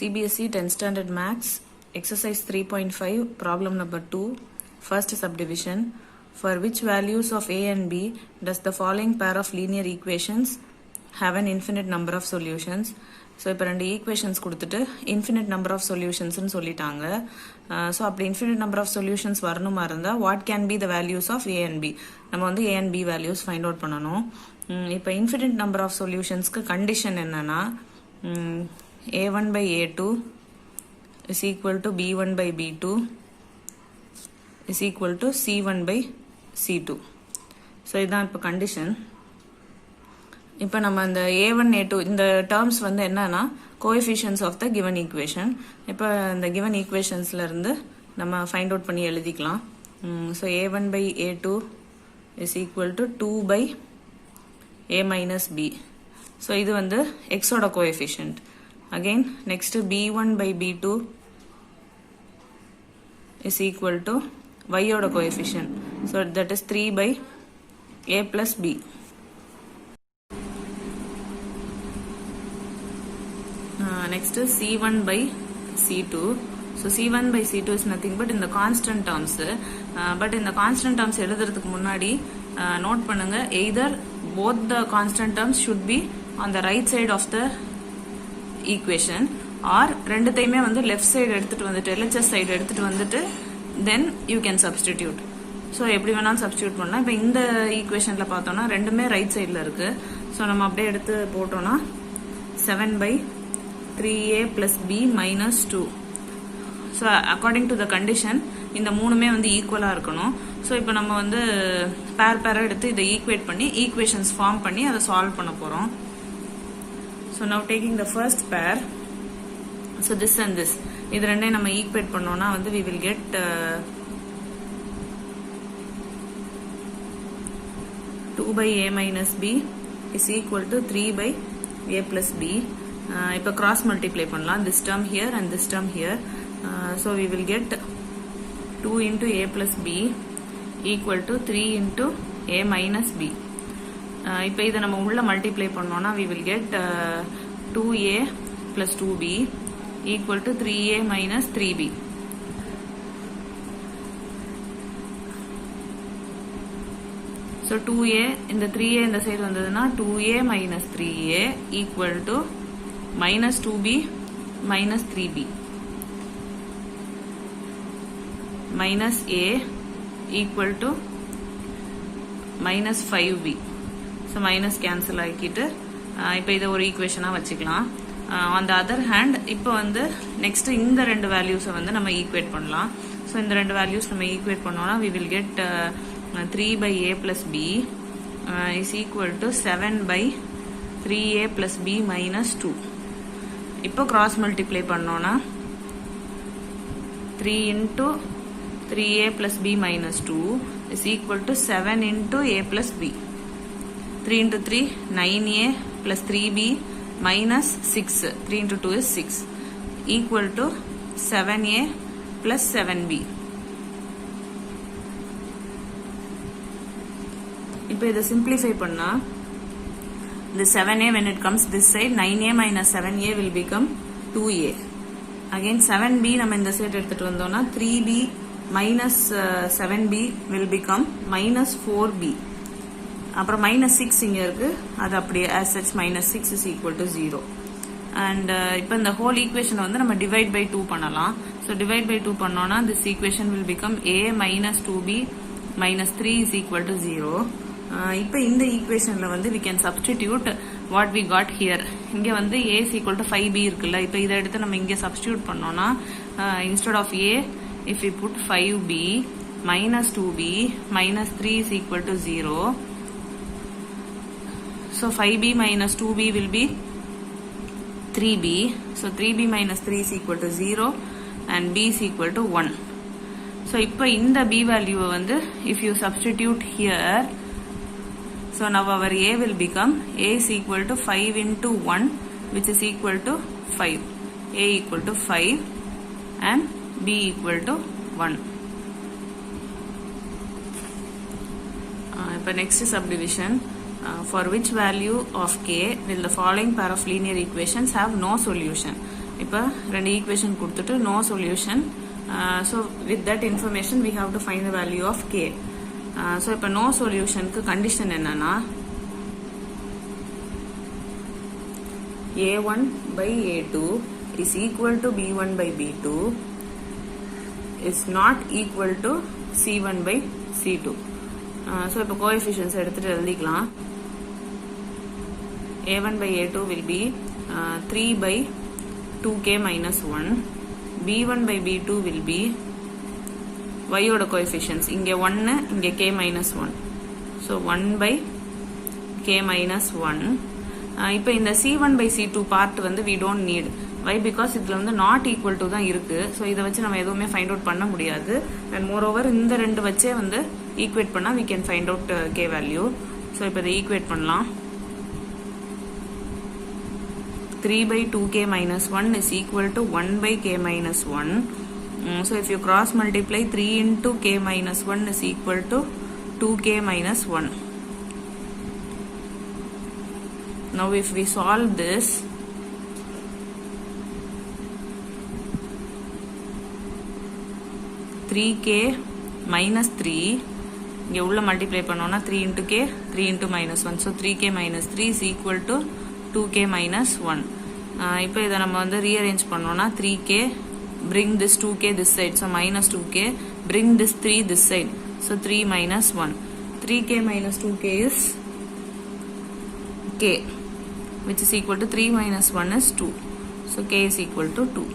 CBSE 10th Standard Maths, Exercise 3.5, Problem number 2, First Subdivision. For which values of A and B does the following pair of linear equations have an infinite number of solutions? So, இப்போ ரெண்டு equations கொடுத்துட்டு infinite number of solutions சொல்லிட்டாங்க. So, அப்படி infinite number of solutions வரணுமா இருந்தா what can be the values of A and B? நம்ம வந்து A and B values find out பண்ணணும். இப்போ infinite number of solutionsக்கு condition என்னன்னா A1 by A2 is equal to B1 by B2 is equal to C1 by C2. So, இதான் இப்போ condition. இப்போ நம்ம இந்த A1, A2 இந்த terms வந்து என்னன்னா coefficients of the given equation. இப்போ இந்த given equationsல இருந்து நம்ம find out பண்ணி எழுதிக்கலாம். So, A1 by A2 is equal to 2 by A minus B. So, இது வந்து x ஓட coefficient. Again, next B1 by B2 is equal to y ஓட coefficient. So, that is 3 by A plus B. Next is C1 by C2. So, C1 by C2 is nothing but in the constant terms. But in the constant terms எழுதுறதுக்கு முன்னாடி note பண்ணுங்க either both the constant terms should be on the right side of the equation or ரெண்டுத்தையுமே வந்து left side எடுத்துட்டு வந்துட்டு LHS side எடுத்துட்டு வந்துட்டு then you can substitute. So, எப்படி வேணாலும் substitute பண்ணலாம். இப்போ இந்த ஈக்குவேஷன்ல பார்த்தோம்னா ரெண்டுமே ரைட் சைடில் இருக்கு. ஸோ நம்ம அப்படியே எடுத்து போட்டோம்னா 7 by 3A plus B minus 2. So, according to the condition இந்த மூணுமே வந்து ஈக்குவலாக இருக்கணும். ஸோ இப்போ நம்ம வந்து பேராக எடுத்து இதை ஈக்குவேட் பண்ணி ஈக்குவேஷன்ஸ் ஃபார்ம் பண்ணி அதை சால்வ் பண்ண போகிறோம். So now taking the first பேர். ஸோ திஸ் அண்ட் திஸ் இது ரெண்டையும் நம்ம ஈக்குவேட் பண்ணோம்னா வந்து we will get 2 by A minus B is equal to 3 by A plus B. இப்போ cross multiply பண்ணலாம் this term here and this term here. So we will get 2 into A plus B equal to 3 into A minus B. இப்போ இதை நம்ம உள்ள multiply பண்ணோம்னா we will get 2A plus 2B equal to 3A minus 3B. So 2A இந்த 3A இந்த side வந்ததுன்னா 2A minus 3A equal to minus 2B minus 3B minus A equal to minus 5B. So minus cancel ஆகிக்கிட்டு இப்போ இதை ஒரு ஈக்குவேஷனாக வச்சுக்கலாம். On the other hand இப்போ வந்து நெக்ஸ்ட் இந்த ரெண்டு வேல்யூஸை வந்து நம்ம ஈக்குவேட் பண்ணலாம். ஸோ இந்த ரெண்டு வேல்யூஸ் நம்ம ஈக்குவேட் பண்ணோம்னா we will get 3 by A plus B is equal to 7 by 3A plus B minus 2. இப்போ cross multiply பண்ணோம்னா 3 into 3A plus B minus 2 is equal to 7 into A plus B. 3 into 3 9A plus 3B minus 6. 3 into 2 is 6 equal to 7A plus 7B. இப்போ இதை simplify பண்ணா the 7A when it comes this side 9A minus 7A will become 2A. Again 7B நம்ம இந்த side எடுத்துட்டு வந்தோம்னா 3B minus 7B will become minus 4B. அப்புறம் minus 6 இங்க இருக்கு அது அப்படியே as such minus 6 is equal to 0. And இப்போ இந்த whole equation வந்து நம்ம divide by 2 பண்ணலாம். So divide by 2 பண்ணோம்னா this equation will become A minus 2B minus 3 is equal to 0. இப்போ இந்த ஈக்குவேஷன்ல வந்து we can substitute what we got here. இங்க வந்து A is equal to 5B இருக்குல்ல. இப்போ இதை எடுத்து நம்ம இங்க substitute பண்ணோம்னா instead of A if we put 5B minus 2B minus 3 is equal to 0. So 5B minus 2B will be 3B. So 3B minus 3 is equal to 0 and B is equal to 1. So இப்போ இந்த B value வந்து if you substitute here, so now our A will become A is equal to 5 into 1 which is equal to 5. A equal to 5 and B equal to 1. இப்போ next subdivision. For which value of k will the following pair of linear equations have no solution? இப்போ ரெண்டு equation கொடுத்துட்டு no solution. So with that information we have to find the value of k. So இப்போ no solution க்கு condition என்னன்னா a1 by a2 is equal to b1 by b2 is not equal to c1 by c2. So இப்போ coefficients எடுத்துட்டு எழுதிக்கலாம். a1 by a2 will be 3 by 2k minus 1. b1 by b2 will be y ஓட coefficients. இங்க 1 இங்க k minus 1. So 1 by k minus 1. இப்போ இந்த c1 by c2 part வந்து we don't need. Why? Because இதுல வந்து not equal to தான் இருக்கு. So இதை வச்சு நம்ம எதுவுமே find out பண்ண முடியாது. And moreover இந்த ரெண்டு வச்சே வந்து equate பண்ணா we can find out k value. So இப்போ இதை equate பண்ணலாம். 3 by 2k minus 1 is equal to 1 by k minus 1. So if you cross multiply 3 into k minus 1 is equal to 2k minus 1. Now if we solve this, three k minus 3 இங்க உள்ள multiply பண்ணோம்னா 3 into k 3 into minus 1. So 3k minus 3 is equal to 2k minus 1. இப்போ இதை நம்ம வந்து rearrange பண்ணோம்னா 3k bring this 2k this side, so minus 2k, bring this 3 this side, so 3 minus 1. 3k minus 2k is k, which is equal to 3 minus 1 is 2, so k is equal to 2.